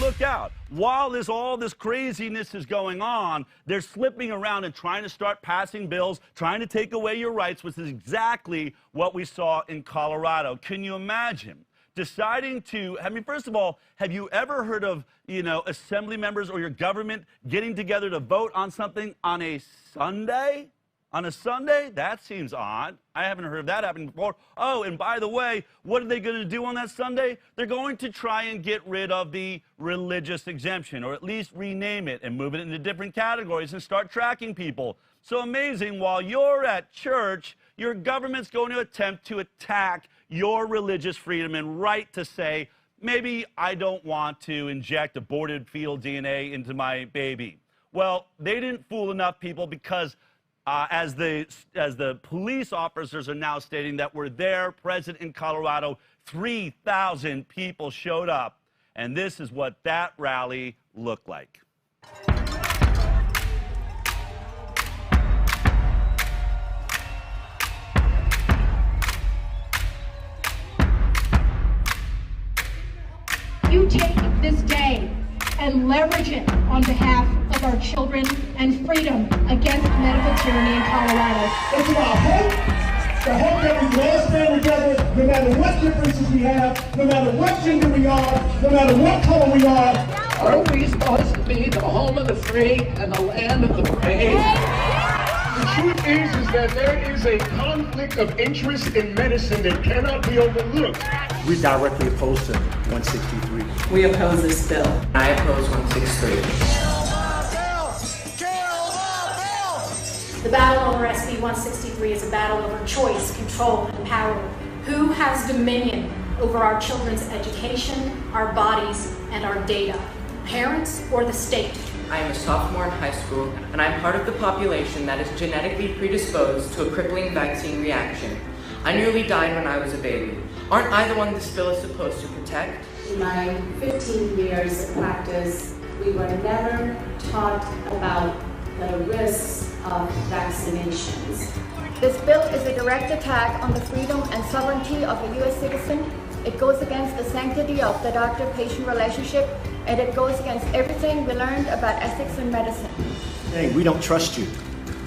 look out. While all this craziness is going on, they're slipping around and trying to start passing bills, trying to take away your rights, which is exactly what we saw in Colorado. Can you imagine deciding to, I mean, first of all, have you ever heard of, assembly members or your government getting together to vote on something on a Sunday? On a Sunday? That seems odd. I haven't heard of that happening before. Oh, and by the way, what are they going to do on that Sunday? They're going to try and get rid of the religious exemption, or at least rename it and move it into different categories and start tracking people. So amazing, while you're at church, your government's going to attempt to attack your religious freedom and right to say, maybe I don't want to inject aborted fetal DNA into my baby. Well, they didn't fool enough people, because as the police officers are now stating that were there present in Colorado, 3,000 people showed up, and this is what that rally looked like. You take this day and leverage it on behalf of our children and freedom against medical tyranny in Colorado. It's about hope, the hope that we can all stand together, no matter what differences we have, no matter what gender we are, no matter what color we are. Aren't we supposed to be the home of the free and the land of the brave? The truth is that there is a conflict of interest in medicine that cannot be overlooked. We directly oppose to 163. We oppose this bill. I oppose 163. The battle over SB 163 is a battle over choice, control, and power. Who has dominion over our children's education, our bodies, and our data? Parents or the state? I am a sophomore in high school, and I'm part of the population that is genetically predisposed to a crippling vaccine reaction. I nearly died when I was a baby. Aren't I the one this bill is supposed to protect? In my 15 years of practice, we were never taught about the risks of vaccinations. This bill is a direct attack on the freedom and sovereignty of a U.S. citizen. It goes against the sanctity of the doctor-patient relationship, and it goes against everything we learned about ethics in medicine. Hey, we don't trust you.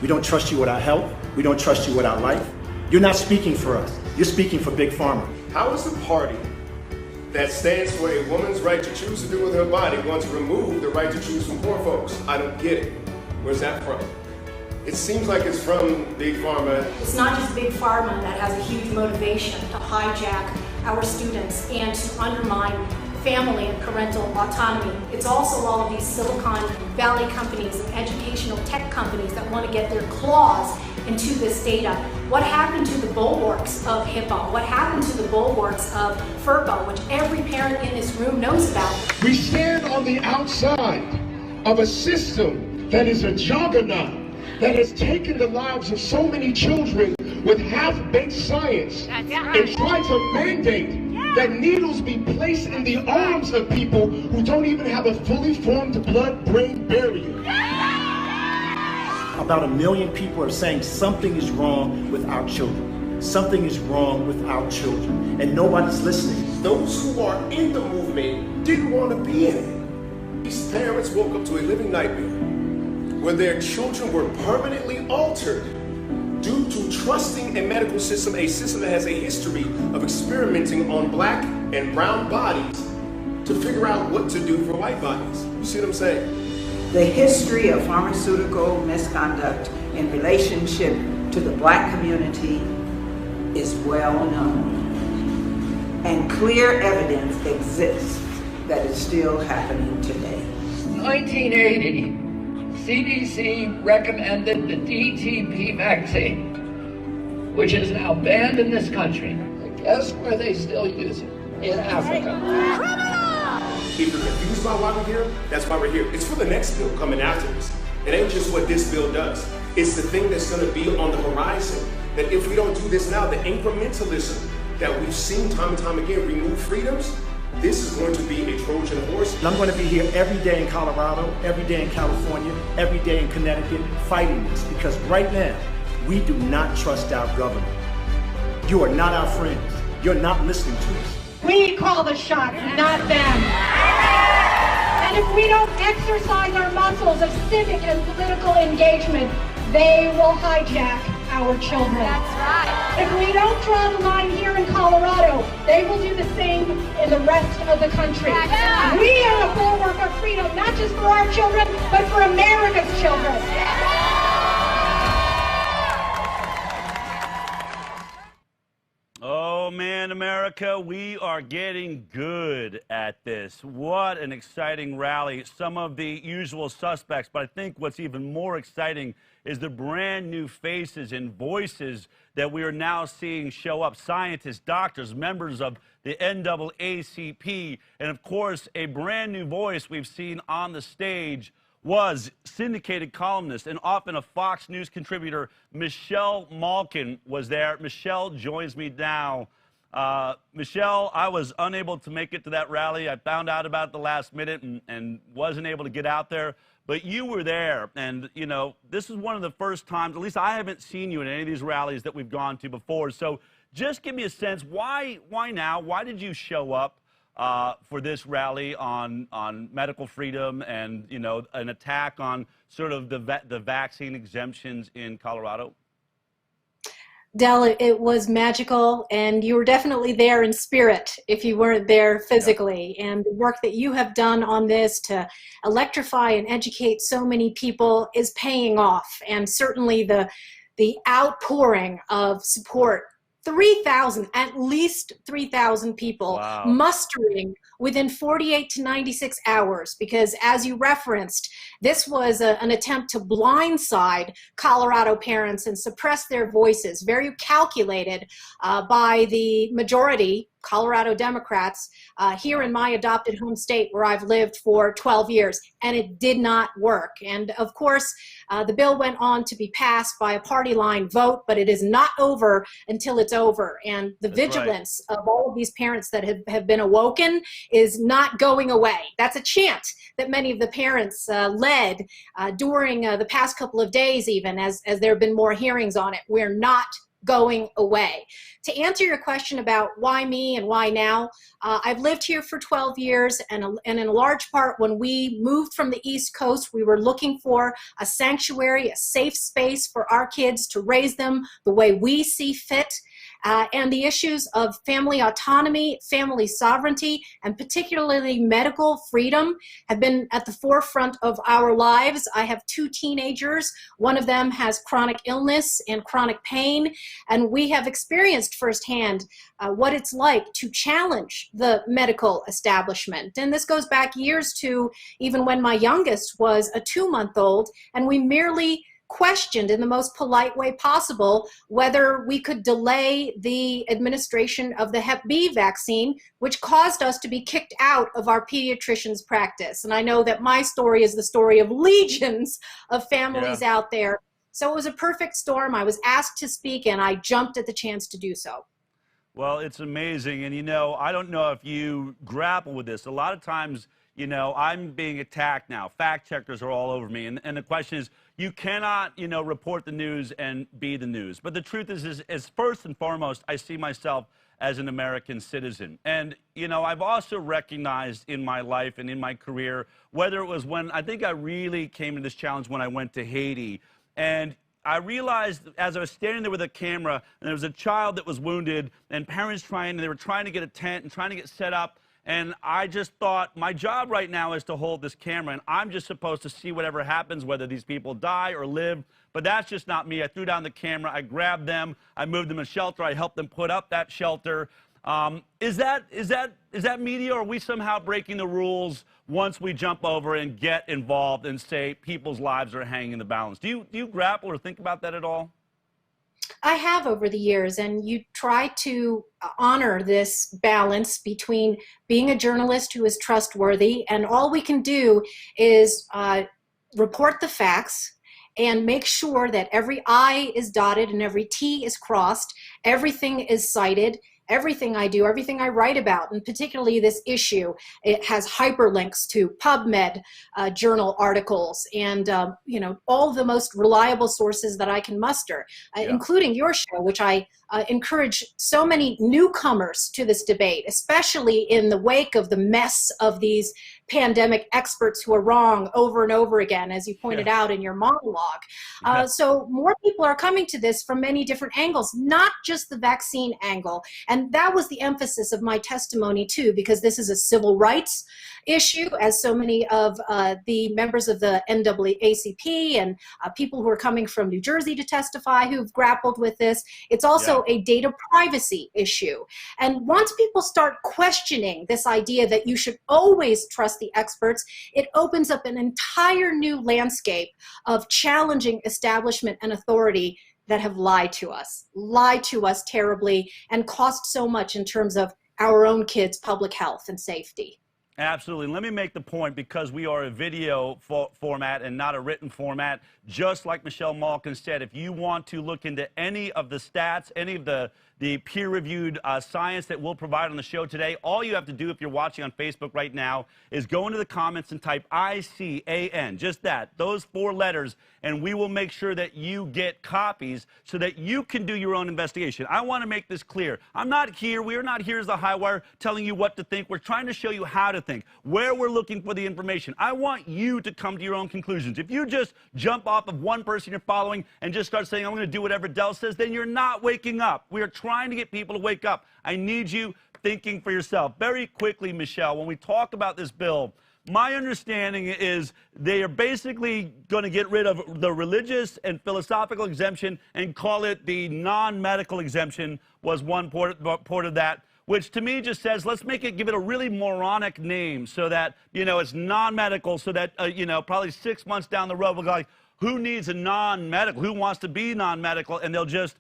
We don't trust you with our health. We don't trust you with our life. You're not speaking for us. You're speaking for Big Pharma. How is the party that stands for a woman's right to choose to do with her body want to remove the right to choose from poor folks? I don't get it. Where's that from? It seems like it's from Big Pharma. It's not just Big Pharma that has a huge motivation to hijack our students and to undermine family and parental autonomy. It's also all of these Silicon Valley companies and educational tech companies that want to get their claws into this data. What happened to the bulwarks of HIPAA? What happened to the bulwarks of FERPA, which every parent in this room knows about? We stand on the outside of a system that is a juggernaut, that has taken the lives of so many children with half-baked science and tried to mandate that needles be placed in the arms of people who don't even have a fully formed blood-brain barrier. About 1 million people are saying something is wrong with our children. Something is wrong with our children, and nobody's listening. Those who are in the movement didn't want to be in it. These parents woke up to a living nightmare where their children were permanently altered due to trusting a medical system, a system that has a history of experimenting on black and brown bodies to figure out what to do for white bodies. You see what I'm saying? The history of pharmaceutical misconduct in relationship to the black community is well known, and clear evidence exists that is still happening today. 1980, CDC recommended the DTP vaccine, which is now banned in this country. But guess where they still use it? In Africa. If you're confused about why we're here, that's why we're here. It's for the next bill coming after this. It ain't just what this bill does. It's the thing that's going to be on the horizon. That if we don't do this now, the incrementalism that we've seen time and time again remove freedoms, this is going to be a Trojan horse. And I'm going to be here every day in Colorado, every day in California, every day in Connecticut, fighting this, because right now, we do not trust our government. You are not our friends. You're not listening to us. We call the shots, not them. exercise our muscles of civic and political engagement, they will hijack our children. That's right. If we don't draw the line here in Colorado, they will do the same in the rest of the country. Yeah. We are a bulwark of freedom, not just for our children, but for America's children. Oh man, America, we are getting good at this. What an exciting rally. Some of the usual suspects, but I think what's even more exciting is the brand new faces and voices that we are now seeing show up. Scientists, doctors, members of the NAACP, and of course, a brand new voice we've seen on the stage was syndicated columnist and often a Fox News contributor, Michelle Malkin was there. Michelle joins me now. Michelle, I was unable to make it to that rally. I found out about it the last minute and wasn't able to get out there. But you were there, and, you know, this is one of the first times, at least I haven't seen you in any of these rallies that we've gone to before. So just give me a sense, why now? Why did you show up for this rally on medical freedom and, you know, an attack on sort of the vaccine exemptions in Colorado? Del, it was magical, and you were definitely there in spirit if you weren't there physically. Yeah. And the work that you have done on this to electrify and educate so many people is paying off. And certainly the outpouring of support, 3,000, at least 3,000 people wow. mustering within 48 to 96 hours, because as you referenced, this was an attempt to blindside Colorado parents and suppress their voices, very calculated by the majority Colorado Democrats here in my adopted home state where I've lived for 12 years, and it did not work. And of course, the bill went on to be passed by a party line vote, but it is not over until it's over. And the vigilance of all of these parents that have been awoken is not going away. That's a chant that many of the parents led during the past couple of days, even as there have been more hearings on it. We're not going away. To answer your question about why me and why now, I've lived here for 12 years, and in a large part, when we moved from the East Coast, we were looking for a sanctuary, a safe space for our kids to raise them the way we see fit. And the issues of family autonomy, family sovereignty, and particularly medical freedom have been at the forefront of our lives. I have 2 teenagers. One of them has chronic illness and chronic pain, and we have experienced firsthand what it's like to challenge the medical establishment. And this goes back years to even when my youngest was a 2-month-old, and we merely questioned in the most polite way possible whether we could delay the administration of the Hep B vaccine, which caused us to be kicked out of our pediatrician's practice. And I know that my story is the story of legions of families out there. So it was a perfect storm. I was asked to speak, and I jumped at the chance to do so. Well, it's amazing. And, you know, I don't know if you grapple with this. A lot of times, you know, I'm being attacked now. Fact checkers are all over me. And the question is, you cannot, you know, report the news and be the news. But the truth is first and foremost, I see myself as an American citizen. And, you know, I've also recognized in my life and in my career, whether it was when, I think I really came to this challenge when I went to Haiti. And I realized as I was standing there with a camera, and there was a child that was wounded, and parents they were trying to get a tent and trying to get set up. And I just thought, my job right now is to hold this camera, and I'm just supposed to see whatever happens, whether these people die or live. But that's just not me. I threw down the camera. I grabbed them. I moved them to a shelter. I helped them put up that shelter. Is that media, or are we somehow breaking the rules once we jump over and get involved and say people's lives are hanging in the balance? Do you grapple or think about that at all? I have over the years, and you try to honor this balance between being a journalist who is trustworthy, and all we can do is report the facts and make sure that every I is dotted and every T is crossed, everything is cited. Everything I do, everything I write about, and particularly this issue, it has hyperlinks to PubMed journal articles and you know, all the most reliable sources that I can muster, including your show, which I encourage so many newcomers to this debate, especially in the wake of the mess of these pandemic experts who are wrong over and over again, as you pointed out in your monologue. So more people are coming to this from many different angles, not just the vaccine angle. And that was the emphasis of my testimony too, because this is a civil rights issue, as so many of the members of the NAACP and people who are coming from New Jersey to testify who've grappled with this. It's also a data privacy issue. And once people start questioning this idea that you should always trust the experts, it opens up an entire new landscape of challenging establishment and authority that have lied to us terribly, and cost so much in terms of our own kids' public health and safety. Absolutely. Let me make the point, because we are a video format and not a written format. Just like Michelle Malkin said, if you want to look into any of the stats, any of the peer-reviewed science that we'll provide on the show today, all you have to do if you're watching on Facebook right now is go into the comments and type ICAN, just that, those 4 letters, and we will make sure that you get copies so that you can do your own investigation. I want to make this clear. We are not here as the Highwire telling you what to think. We're trying to show you how to think, where we're looking for the information. I want you to come to your own conclusions. If you just jump off of one person you're following and just start saying, I'm going to do whatever Del says, then you're not waking up. We are trying to get people to wake up. I need you thinking for yourself. Very quickly, Michelle, when we talk about this bill, my understanding is they are basically going to get rid of the religious and philosophical exemption and call it the non-medical exemption, was one part of that, which to me just says, let's give it a really moronic name so that, it's non-medical, so that, probably 6 months down the road, we'll go like, who needs a non-medical? Who wants to be non-medical? And they'll just,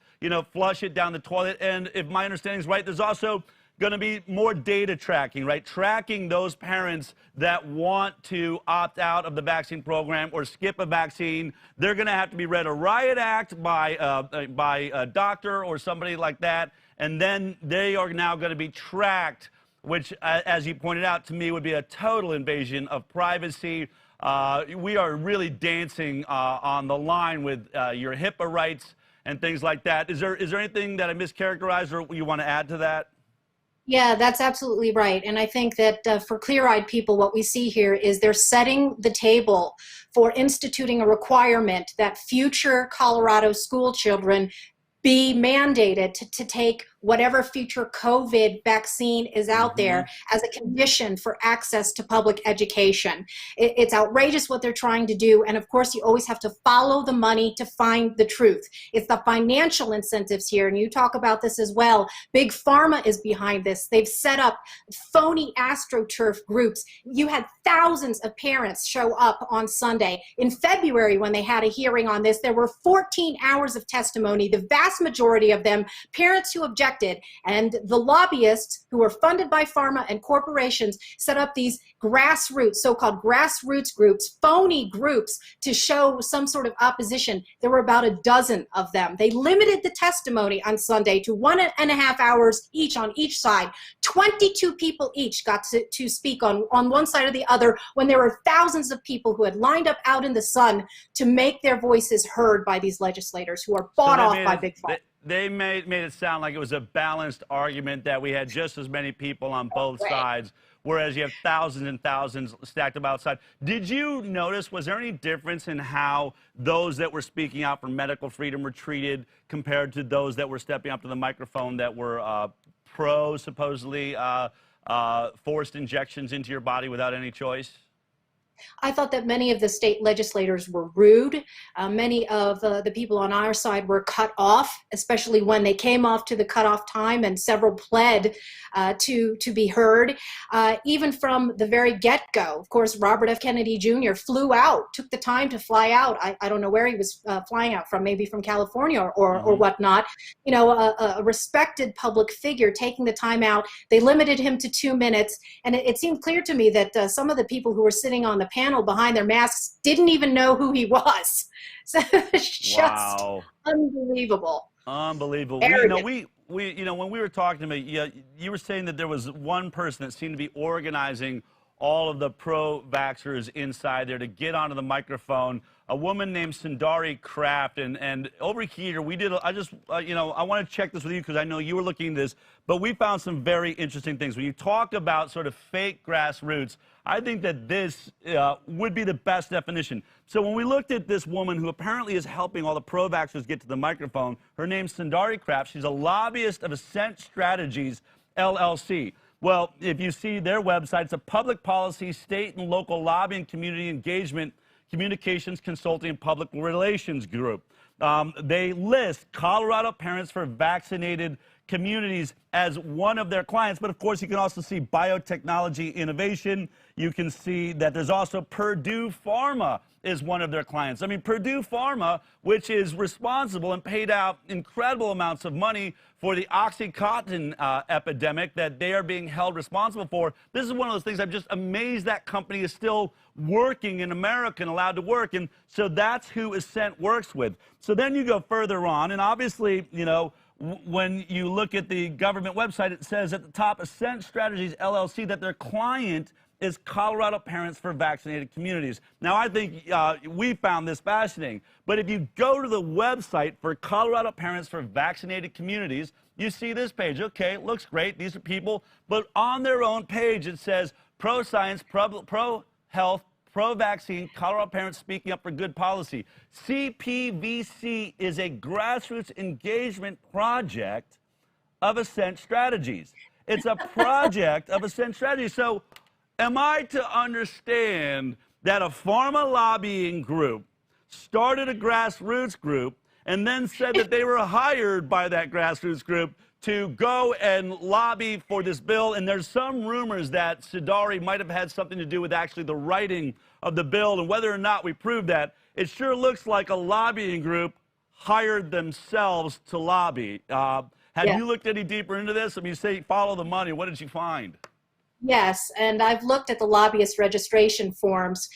flush it down the toilet. And if my understanding is right, there's also going to be more data tracking, right? Tracking those parents that want to opt out of the vaccine program or skip a vaccine. They're going to have to be read a riot act by a doctor or somebody like that. And then they are now going to be tracked, which, as you pointed out, to me would be a total invasion of privacy. We are really dancing on the line with your HIPAA rights and things like that. Is there anything that I mischaracterized or you want to add to that? Yeah, that's absolutely right. And I think that for clear-eyed people, what we see here is they're setting the table for instituting a requirement that future Colorado school children be mandated to take whatever future COVID vaccine is out there as a condition for access to public education. It's outrageous what they're trying to do. And of course, you always have to follow the money to find the truth. It's the financial incentives here. And you talk about this as well. Big Pharma is behind this. They've set up phony AstroTurf groups. You had thousands of parents show up on Sunday. In February, when they had a hearing on this, there were 14 hours of testimony. The vast majority of them, parents who objected, and the lobbyists who are funded by pharma and corporations set up these grassroots, so-called grassroots groups, phony groups, to show some sort of opposition. There were about a dozen of them. They limited the testimony on Sunday to 1.5 hours each on each side. 22 people each got to speak on one side or the other, when there were thousands of people who had lined up out in the sun to make their voices heard by these legislators who are bought off by Big Pharma. They made it sound like it was a balanced argument, that we had just as many people on both sides, whereas you have thousands and thousands stacked up outside. Did you notice, was there any difference in how those that were speaking out for medical freedom were treated compared to those that were stepping up to the microphone that were pro, supposedly, forced injections into your body without any choice? I thought that many of the state legislators were rude. Many of the people on our side were cut off, especially when they came off to the cutoff time, and several pled to be heard. Even from the very get-go, of course, Robert F. Kennedy Jr. flew out, took the time to fly out. I don't know where he was flying out from, maybe from California or whatnot. A respected public figure taking the time out. They limited him to 2 minutes, and it seemed clear to me that some of the people who were sitting on the panel behind their masks didn't even know who he was. So it's just unbelievable. Unbelievable. When we were talking about you were saying that there was one person that seemed to be organizing all of the pro-vaxxers inside there to get onto the microphone. A woman named Sundari Kraft, and over here we did. I just, you know, I want to check this with you because I know you were looking at this, but we found some very interesting things. When you talk about sort of fake grassroots, I think that this would be the best definition. So when we looked at this woman who apparently is helping all the pro-vaxxers get to the microphone, her name's Sundari Kraft. She's a lobbyist of Ascent Strategies, LLC. Well, if you see their website, it's a public policy, state and local lobbying, community engagement, communications consulting, and public relations group. They list Colorado Parents for Vaccinated Communities as one of their clients, but of course you can also see biotechnology innovation. You can see that there's also Purdue Pharma is one of their clients. I mean, Purdue Pharma, which is responsible and paid out incredible amounts of money for the OxyContin epidemic that they are being held responsible for. This is one of those things I'm just amazed that company is still working in America and allowed to work. And so that's who Ascent works with. So then you go further on, and obviously, you know, when you look at the government website, it says at the top, Ascent Strategies, LLC, that their client is Colorado Parents for Vaccinated Communities. Now, I think we found this fascinating, but if you go to the website for Colorado Parents for Vaccinated Communities, you see this page. Okay, it looks great. These are people, but on their own page, it says pro-science, pro-health, pro-vaccine, Colorado Parents speaking up for good policy. CPVC is a grassroots engagement project of Ascent Strategies. It's a project of Ascent Strategies. So am I to understand that a pharma lobbying group started a grassroots group and then said that they were hired by that grassroots group to go and lobby for this bill? And there's some rumors that Sundari might have had something to do with actually the writing of the bill, and whether or not we prove that, it sure looks like a lobbying group hired themselves to lobby. Have you looked any deeper into this? I mean, you say follow the money. What did you find? Yes, and I've looked at the lobbyist registration forms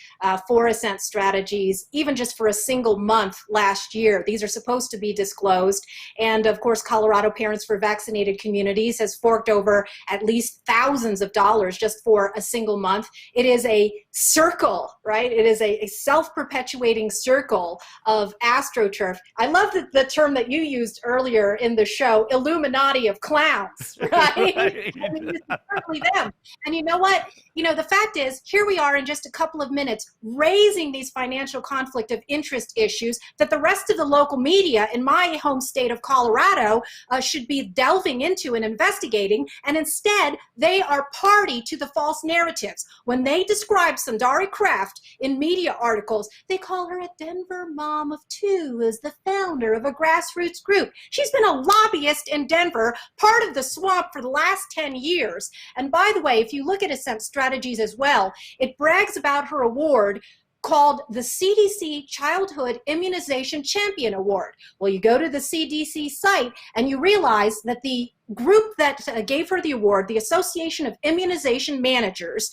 for Ascent Strategies, even just for a single month last year. These are supposed to be disclosed. And of course, Colorado Parents for Vaccinated Communities has forked over at least thousands of dollars just for a single month. It is a circle, right? It is a self-perpetuating circle of AstroTurf. I love the term that you used earlier in the show, Illuminati of clowns, right? I mean, this is certainly them. And you know what? You know, the fact is, here we are in just a couple of minutes raising these financial conflict of interest issues that the rest of the local media in my home state of Colorado should be delving into and investigating. And instead, they are party to the false narratives. When they describe Sundari Kraft in media articles, they call her a Denver mom of two, as the founder of a grassroots group. She's been a lobbyist in Denver, part of the swamp for the last 10 years. And by the way, if you look at Ascent Strategies as well, it brags about her award called the CDC Childhood Immunization Champion Award. Well, you go to the CDC site and you realize that the group that gave her the award, the Association of Immunization Managers,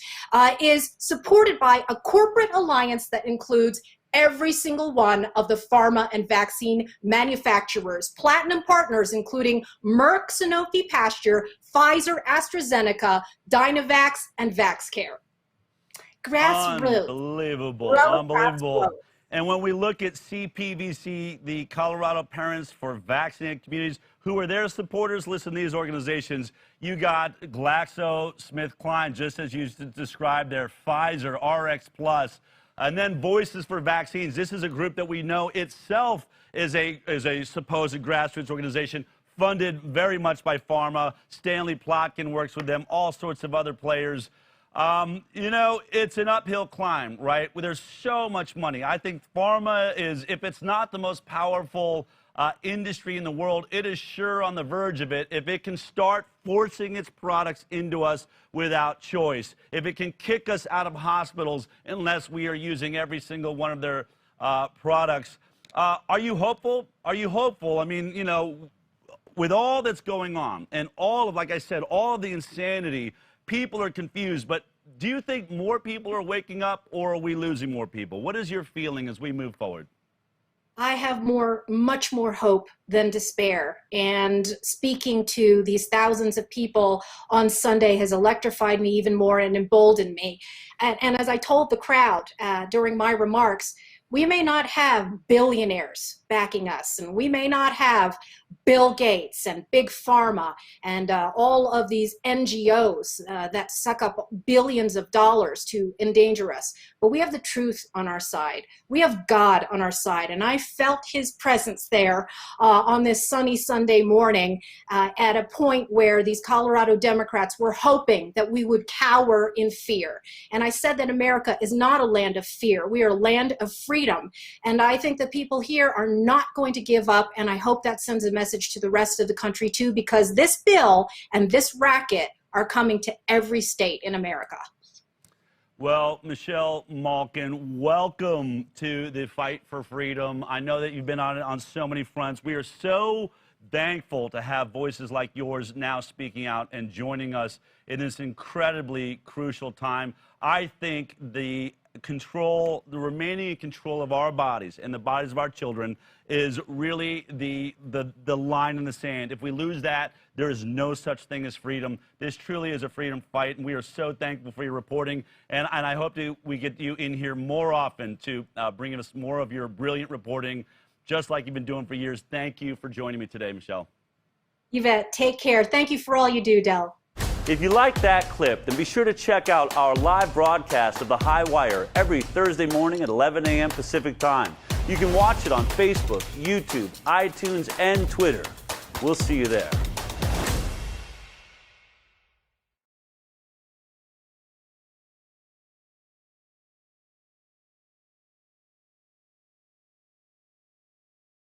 is supported by a corporate alliance that includes every single one of the pharma and vaccine manufacturers, platinum partners, including Merck, Sanofi Pasteur, Pfizer, AstraZeneca, Dynavax, and VaxCare. Grassroots. Unbelievable, unbelievable. And when we look at CPVC, the Colorado Parents for Vaccinated Communities, who are their supporters, listen to these organizations. You got GlaxoSmithKline, just as you described there, Pfizer, RX Plus, and then Voices for Vaccines. This is a group that we know itself is a supposed grassroots organization funded very much by pharma. Stanley Plotkin works with them, all sorts of other players. You know, it's an uphill climb, right? There's so much money. I think pharma is, if it's not the most powerful industry in the world, it is sure on the verge of it. If it can start forcing its products into us without choice, if it can kick us out of hospitals unless we are using every single one of their products. Are you hopeful? Are you hopeful? I mean, you know, with all that's going on and all of, like I said, all of the insanity, people are confused, but do you think more people are waking up, or are we losing more people? What is your feeling as we move forward? I have much more hope than despair. And speaking to these thousands of people on Sunday has electrified me even more and emboldened me. And as I told the crowd during my remarks, we may not have billionaires backing us, and we may not have Bill Gates and Big Pharma and all of these NGOs that suck up billions of dollars to endanger us. But we have the truth on our side. We have God on our side. And I felt his presence there on this sunny Sunday morning at a point where these Colorado Democrats were hoping that we would cower in fear. And I said that America is not a land of fear. We are a land of freedom. And I think the people here are not going to give up. And I hope that sends a message to the rest of the country too, because this bill and this racket are coming to every state in America. Well, Michelle Malkin, welcome to the fight for freedom. I know that you've been on it on so many fronts. We are so thankful to have voices like yours now speaking out and joining us in this incredibly crucial time. I think the remaining control of our bodies and the bodies of our children is really the line in the sand. If we lose that, there is no such thing as freedom. This truly is a freedom fight, and we are so thankful for your reporting. And I hope we get you in here more often to bring us more of your brilliant reporting, just like you've been doing for years. Thank you for joining me today, Michelle. Yvette, take care. Thank you for all you do, Del. If you like that clip, then be sure to check out our live broadcast of the Highwire every Thursday morning at 11 a.m. Pacific Time. You can watch it on Facebook, YouTube, iTunes, and Twitter. We'll see you there.